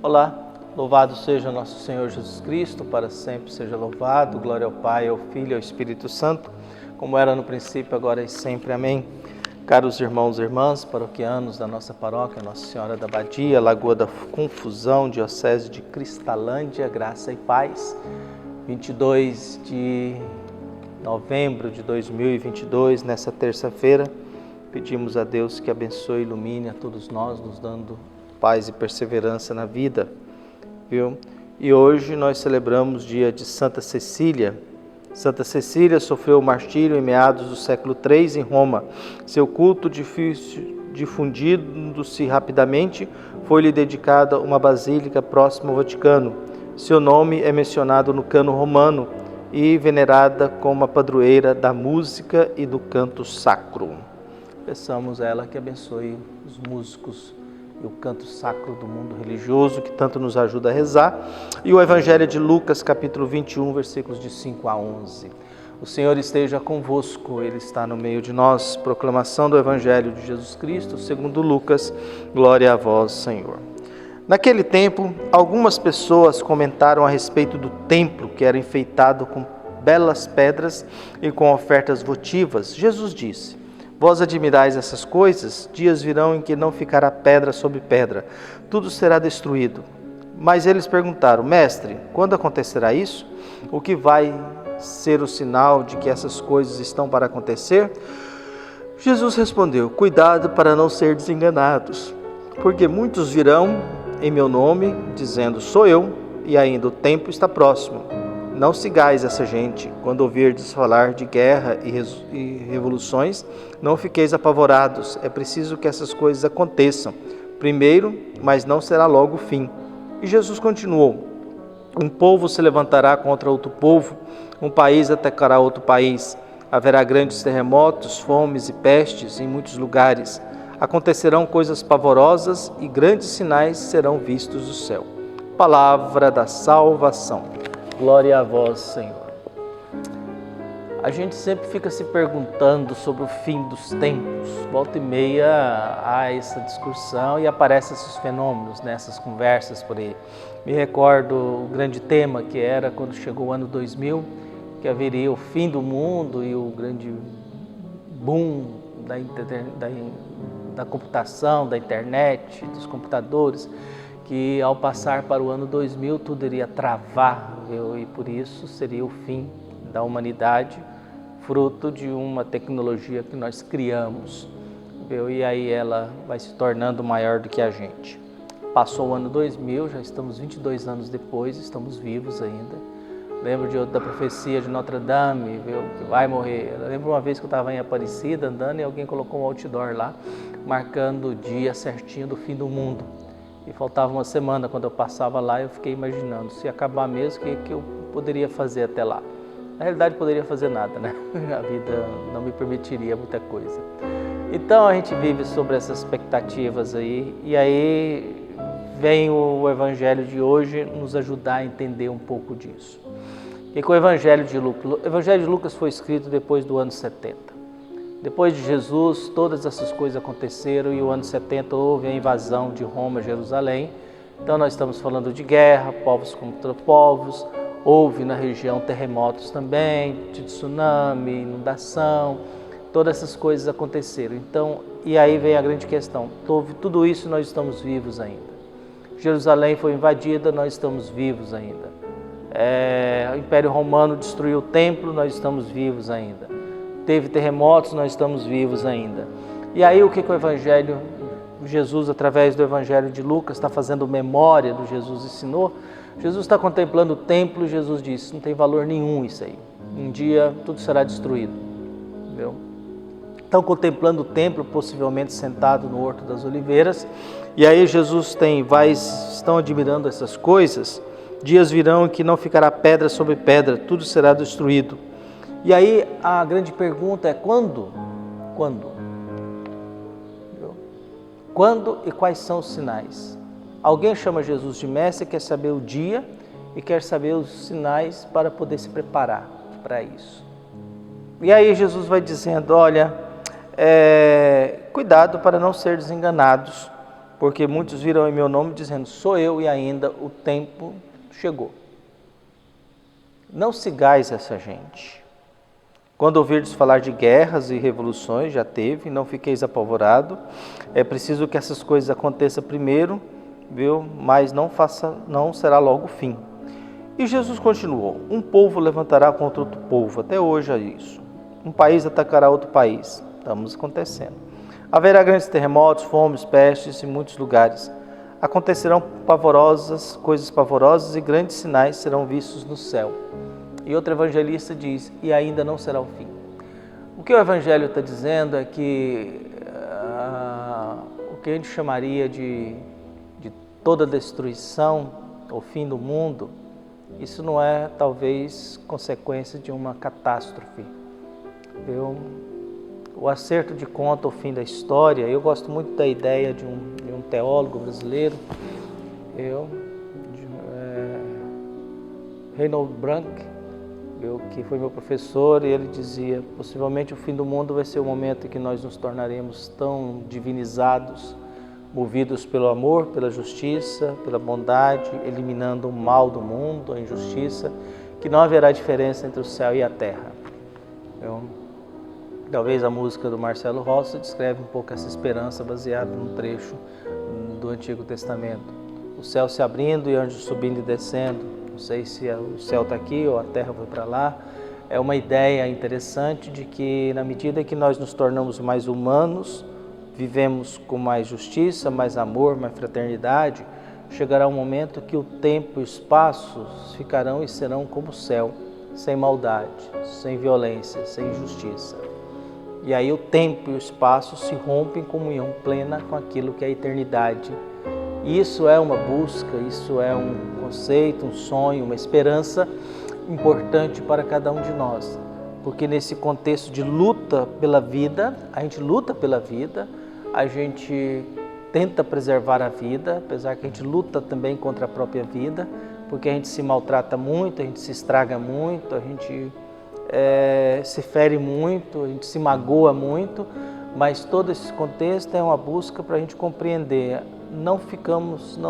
Olá, louvado seja nosso Senhor Jesus Cristo, para sempre seja louvado, glória ao Pai, ao Filho e ao Espírito Santo, como era no princípio, agora e sempre. Amém. Caros irmãos e irmãs, paroquianos da nossa paróquia, Nossa Senhora da Badia, Lagoa da Confusão, Diocese de Cristalândia, graça e paz. 22 de novembro de 2022, nessa terça-feira, pedimos a Deus que abençoe e ilumine a todos nós, nos dando paz e perseverança na vida, viu? E hoje nós celebramos o dia de Santa Cecília. Santa Cecília sofreu o martírio em meados do século III em Roma. Seu culto, difundindo-se rapidamente, foi-lhe dedicada uma basílica próxima ao Vaticano. Seu nome é mencionado no Cano Romano e venerada como a padroeira da música e do canto sacro. Peçamos a ela que abençoe os músicos e o canto sacro do mundo religioso, que tanto nos ajuda a rezar. E o Evangelho de Lucas, capítulo 21, versículos de 5 a 11. O Senhor esteja convosco, Ele está no meio de nós. Proclamação do Evangelho de Jesus Cristo, segundo Lucas. Glória a vós, Senhor. Naquele tempo, algumas pessoas comentaram a respeito do templo, que era enfeitado com belas pedras e com ofertas votivas. Jesus disse: vós admirais essas coisas? Dias virão em que não ficará pedra sobre pedra, tudo será destruído. Mas eles perguntaram: mestre, quando acontecerá isso? O que vai ser o sinal de que essas coisas estão para acontecer? Jesus respondeu: cuidado para não ser desenganados, porque muitos virão em meu nome, dizendo: sou eu, e ainda o tempo está próximo. Não sigais essa gente. Quando ouvirdes falar de guerra e revoluções, não fiqueis apavorados. É preciso que essas coisas aconteçam primeiro, mas não será logo o fim. E Jesus continuou: um povo se levantará contra outro povo, um país atacará outro país. Haverá grandes terremotos, fomes e pestes em muitos lugares. Acontecerão coisas pavorosas e grandes sinais serão vistos do céu. Palavra da salvação. Glória a vós, Senhor. A gente sempre fica se perguntando sobre o fim dos tempos. Volta e meia há essa discussão e aparecem esses fenômenos nessas conversas por aí. Me recordo o grande tema que era quando chegou o ano 2000, que haveria o fim do mundo e o grande boom da computação, da internet, dos computadores, que ao passar para o ano 2000 tudo iria travar, viu? E por isso seria o fim da humanidade, fruto de uma tecnologia que nós criamos, viu? E aí ela vai se tornando maior do que a gente. Passou o ano 2000, já estamos 22 anos depois, estamos vivos ainda. Lembro da profecia de Notre Dame, viu? Que vai morrer. Eu lembro uma vez que eu estava em Aparecida andando e alguém colocou um outdoor lá, marcando o dia certinho do fim do mundo. E faltava uma semana quando eu passava lá, eu fiquei imaginando, se acabar mesmo, o que eu poderia fazer até lá? Na realidade, poderia fazer nada, né? A vida não me permitiria muita coisa. Então, a gente vive sobre essas expectativas aí, e aí vem o Evangelho de hoje nos ajudar a entender um pouco disso. E com o Evangelho de Lucas, o Evangelho de Lucas foi escrito depois do ano 70. Depois de Jesus, todas essas coisas aconteceram e o ano 70 houve a invasão de Roma a Jerusalém. Então nós estamos falando de guerra, povos contra povos, houve na região terremotos também, de tsunami, inundação, todas essas coisas aconteceram. Então, e aí vem a grande questão, tudo isso nós estamos vivos ainda. Jerusalém foi invadida, nós estamos vivos ainda. O Império Romano destruiu o templo, nós estamos vivos ainda. Teve terremotos, nós estamos vivos ainda. E aí o que o Evangelho, Jesus através do Evangelho de Lucas está fazendo memória do Jesus ensinou? Jesus está contemplando o templo e Jesus disse, não tem valor nenhum isso aí. Um dia tudo será destruído. Entendeu? Estão contemplando o templo, possivelmente sentado no Horto das Oliveiras. E aí Jesus estão admirando essas coisas. Dias virão em que não ficará pedra sobre pedra, tudo será destruído. E aí a grande pergunta é quando? Quando? Quando e quais são os sinais? Alguém chama Jesus de mestre, quer saber o dia e quer saber os sinais para poder se preparar para isso. E aí Jesus vai dizendo, olha, cuidado para não ser desenganados, porque muitos virão em meu nome dizendo, sou eu, e ainda o tempo chegou. Não sigais essa gente. Quando ouvirdes falar de guerras e revoluções, já teve, não fiqueis apavorado. É preciso que essas coisas aconteçam primeiro, viu? Mas não será logo o fim. E Jesus continuou, um povo levantará contra outro povo, até hoje é isso. Um país atacará outro país, estamos acontecendo. Haverá grandes terremotos, fomes, pestes em muitos lugares. Acontecerão coisas pavorosas e grandes sinais serão vistos no céu. E outro evangelista diz, e ainda não será o fim. O que o evangelho está dizendo é que o que a gente chamaria de toda destruição, o fim do mundo, isso não é talvez consequência de uma catástrofe. O acerto de conta, o fim da história, eu gosto muito da ideia de um teólogo brasileiro, Reinhold Brandt, que foi meu professor, e ele dizia, possivelmente o fim do mundo vai ser o momento em que nós nos tornaremos tão divinizados, movidos pelo amor, pela justiça, pela bondade, eliminando o mal do mundo, a injustiça, que não haverá diferença entre o céu e a terra. Talvez a música do Marcelo Rossi descreve um pouco essa esperança baseada num trecho do Antigo Testamento. O céu se abrindo e anjos subindo e descendo. Não sei se o céu está aqui ou a terra foi para lá. É uma ideia interessante de que na medida que nós nos tornamos mais humanos, vivemos com mais justiça, mais amor, mais fraternidade, chegará um momento que o tempo e o espaço ficarão e serão como o céu, sem maldade, sem violência, sem injustiça. E aí o tempo e o espaço se rompem em comunhão plena com aquilo que é a eternidade. E isso é uma busca, isso é um conceito, um sonho, uma esperança importante para cada um de nós. Porque nesse contexto de luta pela vida, a gente luta pela vida, a gente tenta preservar a vida, apesar que a gente luta também contra a própria vida, porque a gente se maltrata muito, a gente se estraga muito, a gente se fere muito, a gente se magoa muito, mas todo esse contexto é uma busca para a gente compreender. Não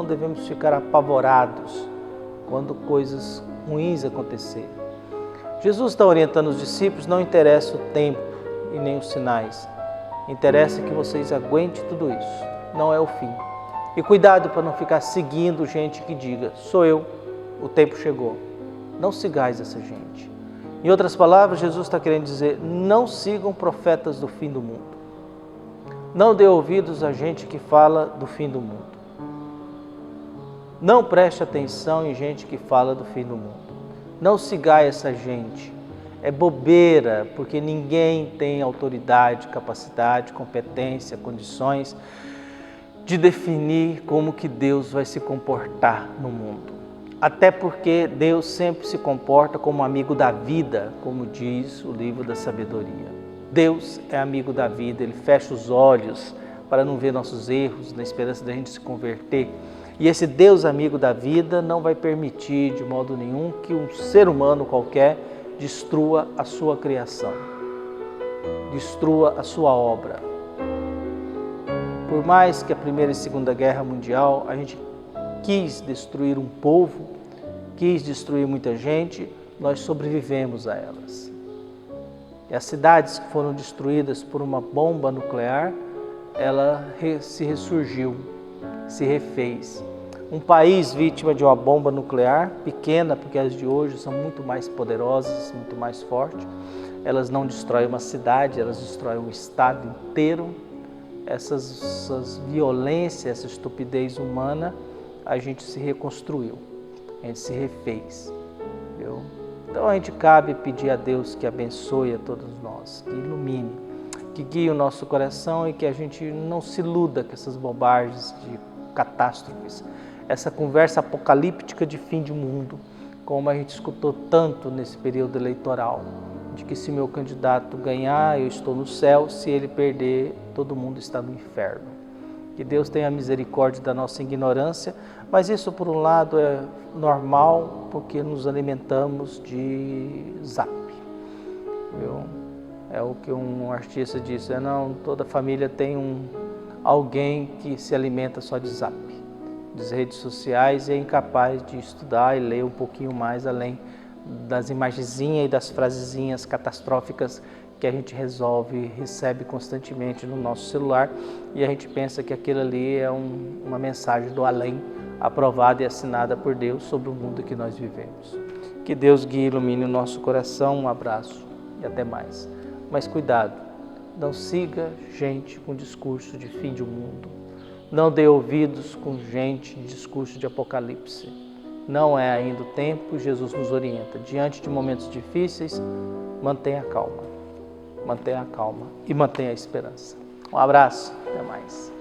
devemos ficar apavorados quando coisas ruins acontecerem. Jesus está orientando os discípulos, não interessa o tempo e nem os sinais, interessa que vocês aguentem tudo isso, não é o fim. E cuidado para não ficar seguindo gente que diga, sou eu, o tempo chegou. Não sigais essa gente. Em outras palavras, Jesus está querendo dizer, não sigam profetas do fim do mundo. Não dê ouvidos a gente que fala do fim do mundo. Não preste atenção em gente que fala do fim do mundo. Não sigai essa gente. É bobeira, porque ninguém tem autoridade, capacidade, competência, condições de definir como que Deus vai se comportar no mundo. Até porque Deus sempre se comporta como amigo da vida, como diz o livro da sabedoria. Deus é amigo da vida, Ele fecha os olhos para não ver nossos erros, na esperança da gente se converter. E esse Deus amigo da vida não vai permitir de modo nenhum que um ser humano qualquer destrua a sua criação, destrua a sua obra. Por mais que a Primeira e Segunda Guerra Mundial, a gente quis destruir um povo, quis destruir muita gente, nós sobrevivemos a elas. E as cidades que foram destruídas por uma bomba nuclear, ela se ressurgiu, se refez. Um país vítima de uma bomba nuclear, pequena, porque as de hoje são muito mais poderosas, muito mais fortes, elas não destroem uma cidade, elas destroem um estado inteiro. Essas violências, essa estupidez humana, a gente se reconstruiu, a gente se refez. Viu? Então a gente cabe pedir a Deus que abençoe a todos nós, que ilumine, que guie o nosso coração e que a gente não se iluda com essas bobagens de catástrofes, essa conversa apocalíptica de fim de mundo, como a gente escutou tanto nesse período eleitoral, de que se meu candidato ganhar, eu estou no céu, se ele perder, todo mundo está no inferno. Que Deus tenha misericórdia da nossa ignorância, mas isso por um lado é normal, porque nos alimentamos de zap. Viu? É o que um artista disse, toda família tem alguém que se alimenta só de zap, das redes sociais, e é incapaz de estudar e ler um pouquinho mais além das imagenzinhas e das frasezinhas catastróficas que a gente recebe constantemente no nosso celular, e a gente pensa que aquilo ali é uma mensagem do além, aprovada e assinada por Deus sobre o mundo que nós vivemos. Que Deus guie e ilumine o nosso coração. Um abraço e até mais. Mas cuidado, não siga gente com discurso de fim de mundo. Não dê ouvidos com gente de discurso de apocalipse. Não é ainda o tempo, Jesus nos orienta. Diante de momentos difíceis, mantenha calma e mantenha a esperança. Um abraço, até mais.